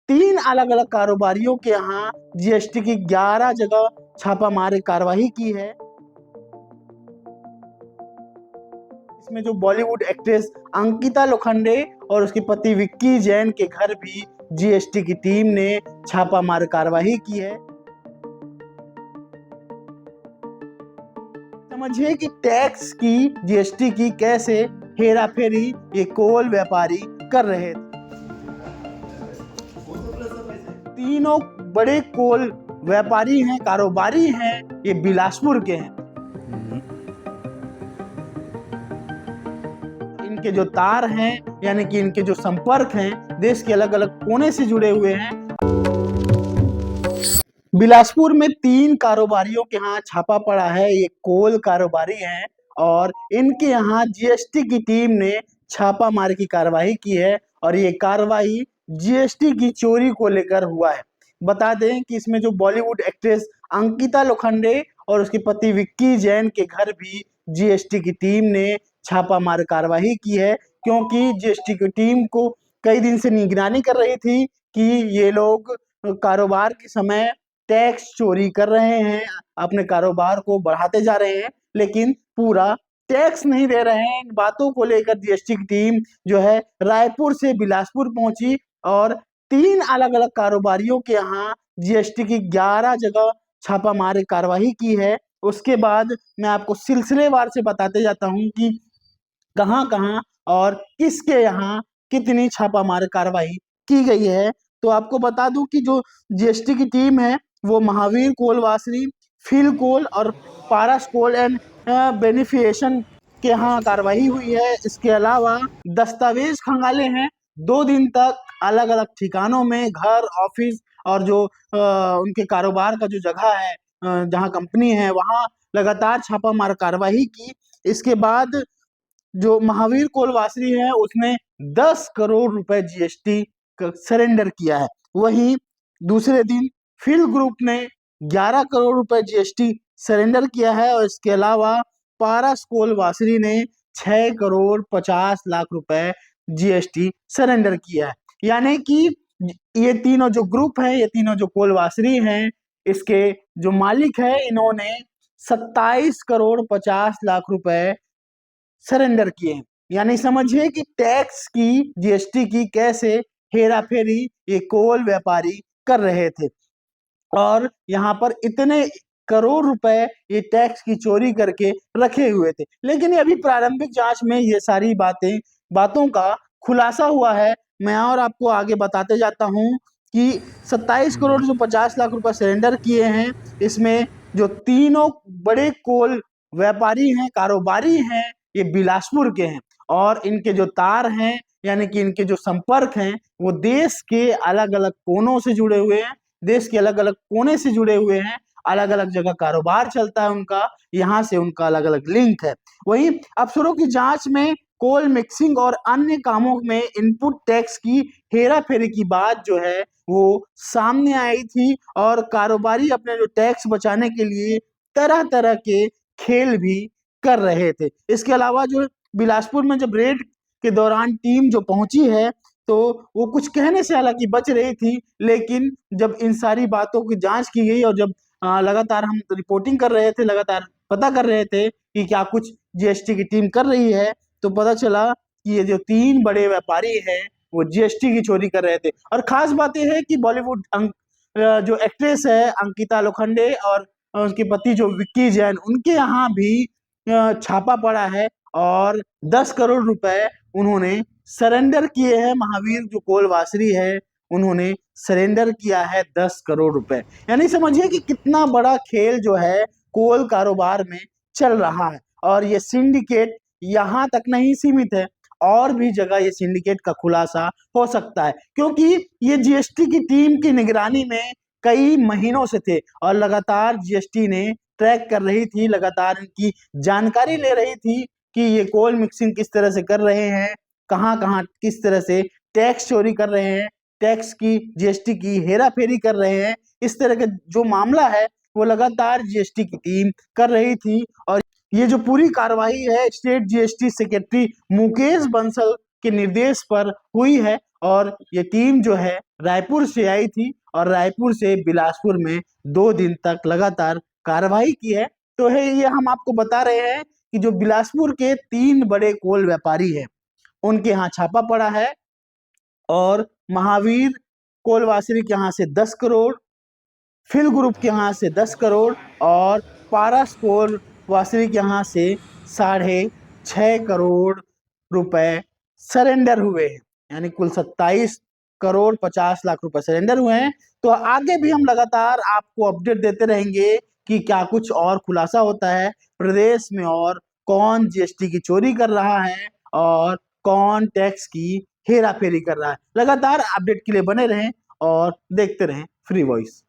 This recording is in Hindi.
3 अलग अलग कारोबारियों के यहाँ जीएसटी की 11 जगह छापामारी कार्रवाई की है। इसमें जो बॉलीवुड एक्ट्रेस अंकिता लोखंडे और उसके पति विक्की जैन के घर भी जीएसटी की टीम ने छापामार कार्रवाई की है। समझिए कि टैक्स की जीएसटी की कैसे हेराफेरी ये कोल व्यापारी कर रहे थे। तीनों बड़े कोल व्यापारी हैं, कारोबारी हैं, ये बिलासपुर के हैं। इनके जो तार हैं यानी कि इनके जो संपर्क हैं देश के अलग अलग कोने से जुड़े हुए हैं। बिलासपुर में 3 कारोबारियों के यहाँ छापा पड़ा है। ये कोल कारोबारी हैं और इनके यहाँ जीएसटी की टीम ने छापामारी की कार्रवाई की है और ये कार्रवाई जीएसटी की चोरी को लेकर हुआ है। बता दें कि इसमें जो बॉलीवुड एक्ट्रेस अंकिता लोखंडे और उसके पति विक्की जैन के घर भी जीएसटी की टीम ने छापामार कार्रवाई की है, क्योंकि जीएसटी की टीम को कई दिन से निगरानी कर रही थी कि ये लोग कारोबार के समय टैक्स चोरी कर रहे हैं, अपने कारोबार को बढ़ाते जा रहे हैं, लेकिन पूरा टैक्स नहीं दे रहे हैं। इन बातों को लेकर जीएसटी की टीम जो है रायपुर से बिलासपुर पहुंची और 3 अलग अलग कारोबारियों के यहाँ जीएसटी की 11 जगह छापामारी कार्रवाई की है। उसके बाद मैं आपको सिलसिलेवार से बताते जाता हूँ कि कहाँ कहाँ और किसके यहाँ कितनी छापामार कार्रवाई की गई है। तो आपको बता दूं कि जो जीएसटी की टीम है वो महावीर कोल वासरी, फिल कोल और पारस कोल एंड बेनिफिकेशन के यहाँ कार्रवाई हुई है। इसके अलावा दस्तावेज खंगाले हैं 2 दिन तक अलग अलग ठिकानों में, घर, ऑफिस और जो उनके कारोबार का जो जगह है, जहाँ कंपनी है, वहाँ लगातार छापामार कार्रवाई की। इसके बाद जो महावीर कोलवासरी है उसने 10 करोड़ रुपए जीएसटी सरेंडर किया है। वहीं दूसरे दिन फिल ग्रुप ने 11 करोड़ रुपए जीएसटी सरेंडर किया है और इसके अलावा पारस कोलवासरी ने 6 करोड़ 50 लाख रुपए जीएसटी सरेंडर किया है। यानी कि ये तीनों जो ग्रुप है, ये तीनों जो कोलवासरी हैं, इसके जो मालिक है, इन्होंने 27 करोड़ 50 लाख रुपए सरेंडर किए हैं। यानी समझिए कि टैक्स की जीएसटी की कैसे हेराफेरी ये कोल व्यापारी कर रहे थे और यहाँ पर इतने करोड़ रुपए ये टैक्स की चोरी करके रखे हुए थे। लेकिन अभी प्रारंभिक जांच में ये सारी बातों का खुलासा हुआ है। मैं और आपको आगे बताते जाता हूँ कि 27 करोड़ जो 50 लाख रुपए सरेंडर किए हैं, इसमें जो तीनों बड़े कोल व्यापारी हैं, कारोबारी हैं, ये बिलासपुर के हैं और इनके जो तार हैं यानी कि इनके जो संपर्क हैं वो देश के अलग अलग कोनों से जुड़े हुए हैं, देश के अलग अलग कोने से जुड़े हुए हैं। अलग अलग जगह कारोबार चलता है उनका, यहाँ से उनका अलग अलग लिंक है। वहीं अफसरों की जांच में कोल मिक्सिंग और अन्य कामों में इनपुट टैक्स की हेराफेरी की बात जो है वो सामने आई थी और कारोबारी अपने जो टैक्स बचाने के लिए तरह तरह के खेल भी कर रहे थे। इसके अलावा जो बिलासपुर में जब रेड के दौरान टीम जो पहुंची है तो वो कुछ कहने से हालांकि बच रही थी, लेकिन जब इन सारी बातों की जांच की गई और जब लगातार हम रिपोर्टिंग कर रहे थे, लगातार पता कर रहे थे कि क्या कुछ जीएसटी की टीम कर रही है, तो पता चला कि ये जो 3 बड़े व्यापारी हैं वो जीएसटी की चोरी कर रहे थे। और खास बात यह है कि बॉलीवुड जो एक्ट्रेस है अंकिता लोखंडे और उसके पति जो विक्की जैन, उनके यहाँ भी छापा पड़ा है और 10 करोड़ रुपए उन्होंने सरेंडर किए हैं। महावीर जो कोलवासरी है उन्होंने सरेंडर किया है 10 करोड़ रुपए। यानी समझिए कि कितना बड़ा खेल जो है कोल कारोबार में चल रहा है और ये सिंडिकेट यहाँ तक नहीं सीमित है, और भी जगह ये सिंडिकेट का खुलासा हो सकता है, क्योंकि ये जीएसटी की टीम की निगरानी में कई महीनों से थे और लगातार जीएसटी ने ट्रैक कर रही थी, लगातार इनकी जानकारी ले रही थी कि ये कोल मिक्सिंग किस तरह से कर रहे हैं, कहाँ कहाँ किस तरह से टैक्स चोरी कर रहे हैं, टैक्स की जीएसटी की हेराफेरी कर रहे हैं। इस तरह का जो मामला है वो लगातार जीएसटी की टीम कर रही थी और ये जो पूरी कार्रवाई है state GST secretary Mukesh Bansal के निर्देश पर हुई है और ये टीम जो है रायपुर से आई थी और रायपुर से बिलासपुर में 2 दिन तक लगातार कार्रवाई की है। तो है ये हम आपको बता रहे हैं कि जो बिलासपुर के 3 बड़े कोल व्यापारी हैं उनके यहाँ छापा पड़ा है और महावीर कोलवासरी के यहाँ से 10 करोड़, फिल ग्रुप के यहाँ से 10 करोड़ और पारस कोलवासरी के यहाँ से 6.5 करोड़ रुपए सरेंडर हुए हैं। यानी कुल 27 करोड़ 50 लाख रुपए सरेंडर हुए हैं। तो आगे भी हम लगातार आपको अपडेट देते रहेंगे कि क्या कुछ और खुलासा होता है प्रदेश में और कौन जीएसटी की चोरी कर रहा है और कौन टैक्स की हेरा फेरी कर रहा है। लगातार अपडेट के लिए बने रहें और देखते रहें फ्री वॉइस।